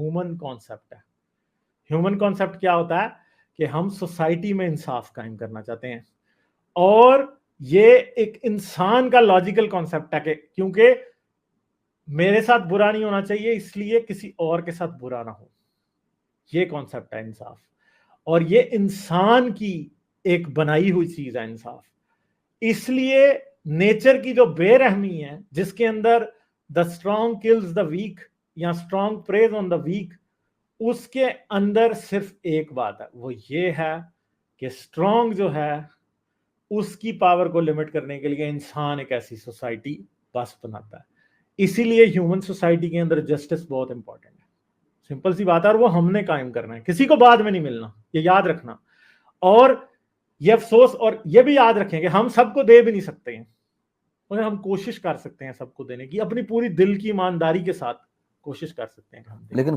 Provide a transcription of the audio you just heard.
Human concept ہے. Human concept کیا ہوتا ہے کہ ہم سوسائٹی میں انصاف قائم کرنا چاہتے ہیں, اور یہ ایک انسان کا لاجیکل کانسیپٹ ہے کہ کیونکہ میرے ساتھ برا نہیں ہونا چاہیے اس لیے کسی اور کے ساتھ برا نہ ہو. یہ کانسیپٹ ہے انصاف, اور یہ انسان کی ایک بنائی ہوئی چیز ہے انصاف. اس لیے نیچر کی جو بے رحمی ہے, جس کے اندر the strong kills the weak یا strong preys on the weak, اس کے اندر صرف ایک بات ہے, وہ یہ ہے کہ اسٹرانگ جو ہے اس کی پاور کو لمٹ کرنے کے لیے انسان ایک ایسی سوسائٹی بس بناتا ہے. اسی لیے ہیومن سوسائٹی کے اندر جسٹس بہت امپورٹنٹ ہے. سمپل سی بات ہے, اور وہ ہم نے قائم کرنا ہے, کسی کو بعد میں نہیں ملنا, یہ یاد رکھنا. اور یہ افسوس, اور یہ بھی یاد رکھیں کہ ہم سب کو دے بھی نہیں سکتے ہیں, اور ہم کوشش کر سکتے ہیں سب کو دینے کی, اپنی پوری دل کی ایمانداری کے ساتھ کوشش کر سکتے ہیں. لیکن